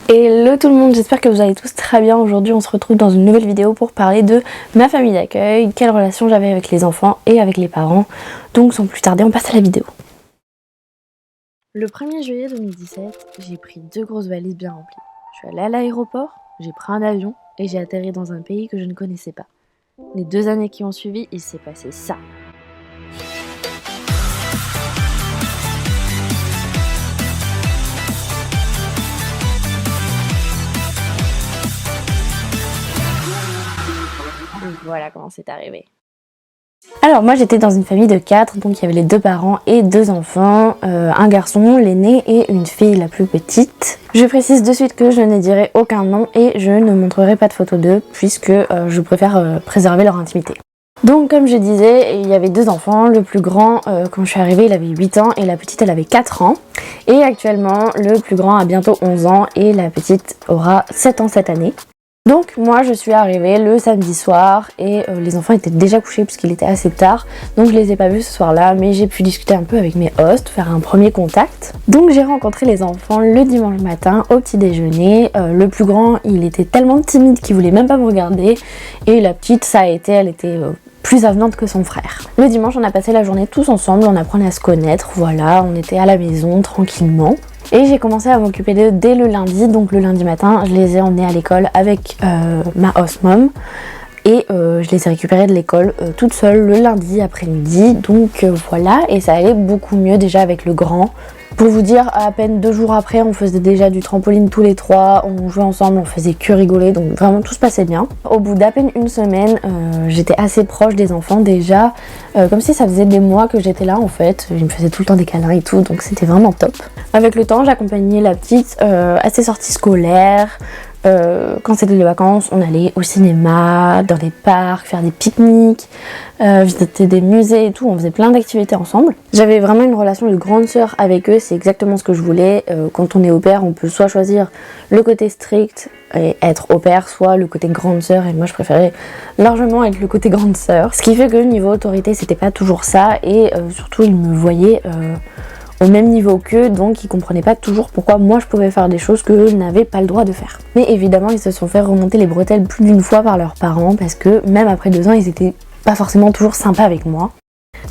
Hello tout le monde, j'espère que vous allez tous très bien. Aujourd'hui on se retrouve dans une nouvelle vidéo pour parler de ma famille d'accueil, quelle relation j'avais avec les enfants et avec les parents. Donc sans plus tarder, on passe à la vidéo. Le 1er juillet 2017, j'ai pris 2 grosses valises bien remplies. Je suis allée à l'aéroport, j'ai pris un avion et j'ai atterri dans un pays que je ne connaissais pas. Les 2 années qui ont suivi, il s'est passé ça. Donc voilà comment c'est arrivé. Alors moi j'étais dans une famille de 4, donc il y avait les 2 parents et 2 enfants, un garçon, l'aîné, et une fille, la plus petite. Je précise de suite que je ne dirai aucun nom et je ne montrerai pas de photos d'eux puisque je préfère préserver leur intimité. Donc comme je disais, il y avait 2 enfants, le plus grand quand je suis arrivée il avait 8 ans et la petite elle avait 4 ans. Et actuellement le plus grand a bientôt 11 ans et la petite aura 7 ans cette année. Donc moi je suis arrivée le samedi soir et les enfants étaient déjà couchés puisqu'il était assez tard. Donc je les ai pas vus ce soir-là, mais j'ai pu discuter un peu avec mes hosts, faire un premier contact. Donc j'ai rencontré les enfants le dimanche matin au petit déjeuner. Le plus grand il était tellement timide qu'il voulait même pas me regarder. Et la petite ça a été, elle était plus avenante que son frère. Le dimanche on a passé la journée tous ensemble, on apprenait à se connaître, voilà, on était à la maison tranquillement. Et j'ai commencé à m'occuper d'eux dès le lundi, donc le lundi matin, je les ai emmenés à l'école avec ma host mom. Et je les ai récupérés de l'école toute seule le lundi après-midi, donc voilà, et ça allait beaucoup mieux déjà avec le grand. Pour vous dire, à peine 2 jours après, on faisait déjà du trampoline tous les 3, on jouait ensemble, on faisait que rigoler, donc vraiment tout se passait bien. Au bout d'à peine une semaine, j'étais assez proche des enfants déjà, comme si ça faisait des mois que j'étais là en fait. Ils me faisaient tout le temps des câlins et tout, donc c'était vraiment top. Avec le temps, j'accompagnais la petite à ses sorties scolaires. Quand c'était les vacances, on allait au cinéma, dans les parcs, faire des pique-niques, visiter des musées et tout, on faisait plein d'activités ensemble. J'avais vraiment une relation de grande sœur avec eux, c'est exactement ce que je voulais. Quand on est au pair, on peut soit choisir le côté strict et être au pair, soit le côté grande sœur, et moi je préférais largement être le côté grande sœur. Ce qui fait que niveau autorité, c'était pas toujours ça, et surtout ils me voyaient au même niveau qu'eux, donc ils comprenaient pas toujours pourquoi moi je pouvais faire des choses qu'eux n'avaient pas le droit de faire. Mais évidemment ils se sont fait remonter les bretelles plus d'une fois par leurs parents parce que même après 2 ans ils étaient pas forcément toujours sympas avec moi.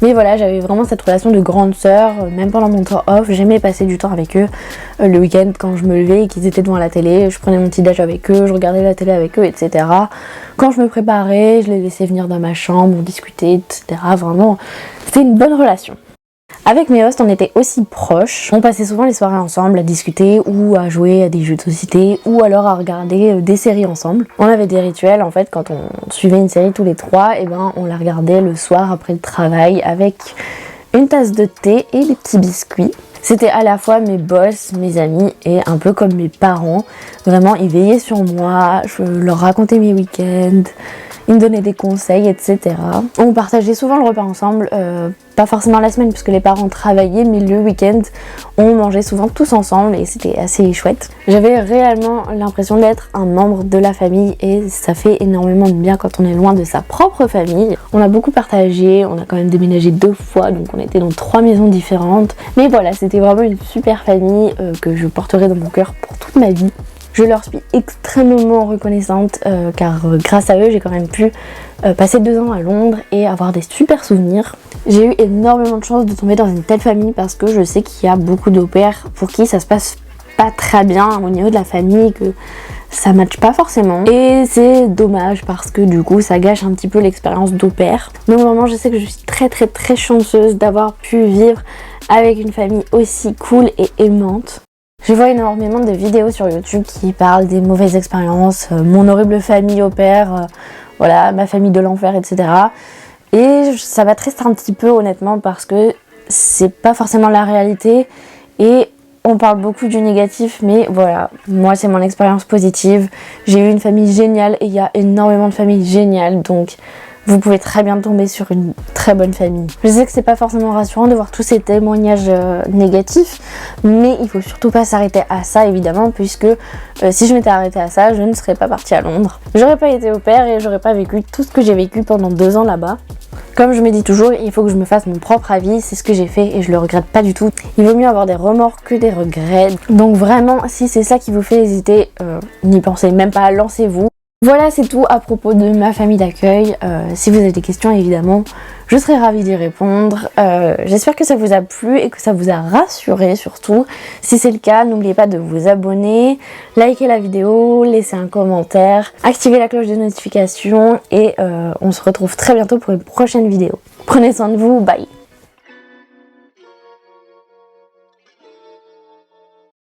Mais voilà, j'avais vraiment cette relation de grande sœur, même pendant mon temps off, j'aimais passer du temps avec eux. Le week-end quand je me levais et qu'ils étaient devant la télé, je prenais mon petit déj avec eux, je regardais la télé avec eux, etc. Quand je me préparais, je les laissais venir dans ma chambre, on discutait, etc. Vraiment, c'était une bonne relation. Avec mes hosts, on était aussi proches. On passait souvent les soirées ensemble à discuter ou à jouer à des jeux de société ou alors à regarder des séries ensemble. On avait des rituels en fait, quand on suivait une série tous les 3, et ben on la regardait le soir après le travail avec une tasse de thé et des petits biscuits. C'était à la fois mes boss, mes amis et un peu comme mes parents. Vraiment, ils veillaient sur moi, je leur racontais mes week-ends, ils me donnaient des conseils, etc. On partageait souvent le repas ensemble, pas forcément la semaine puisque les parents travaillaient, mais le week-end, on mangeait souvent tous ensemble et c'était assez chouette. J'avais réellement l'impression d'être un membre de la famille et ça fait énormément de bien quand on est loin de sa propre famille. On a beaucoup partagé, on a quand même déménagé 2 fois, donc on était dans 3 maisons différentes. Mais voilà, c'était vraiment une super famille que je porterai dans mon cœur pour toute ma vie. Je leur suis extrêmement reconnaissante car grâce à eux j'ai quand même pu passer 2 ans à Londres et avoir des super souvenirs. J'ai eu énormément de chance de tomber dans une telle famille parce que je sais qu'il y a beaucoup d'au pairs pour qui ça se passe pas très bien au niveau de la famille, que ça matche pas forcément. Et c'est dommage parce que du coup ça gâche un petit peu l'expérience d'au pair. Donc vraiment je sais que je suis très chanceuse d'avoir pu vivre avec une famille aussi cool et aimante. Je vois énormément de vidéos sur YouTube qui parlent des mauvaises expériences, mon horrible famille au pair, voilà, ma famille de l'enfer, etc. Et ça m'attriste un petit peu honnêtement parce que c'est pas forcément la réalité et on parle beaucoup du négatif, mais voilà, moi c'est mon expérience positive. J'ai eu une famille géniale et il y a énormément de familles géniales, donc vous pouvez très bien tomber sur une très bonne famille. Je sais que c'est pas forcément rassurant de voir tous ces témoignages négatifs, mais il faut surtout pas s'arrêter à ça évidemment, puisque si je m'étais arrêtée à ça, je ne serais pas partie à Londres. J'aurais pas été au pair et j'aurais pas vécu tout ce que j'ai vécu pendant 2 ans là-bas. Comme je me dis toujours, il faut que je me fasse mon propre avis, c'est ce que j'ai fait et je le regrette pas du tout. Il vaut mieux avoir des remords que des regrets. Donc vraiment, si c'est ça qui vous fait hésiter, n'y pensez même pas, lancez-vous. Voilà, c'est tout à propos de ma famille d'accueil. Si vous avez des questions, évidemment, je serai ravie d'y répondre. J'espère que ça vous a plu et que ça vous a rassuré surtout. Si c'est le cas, n'oubliez pas de vous abonner, liker la vidéo, laisser un commentaire, activer la cloche de notification et on se retrouve très bientôt pour une prochaine vidéo. Prenez soin de vous, bye!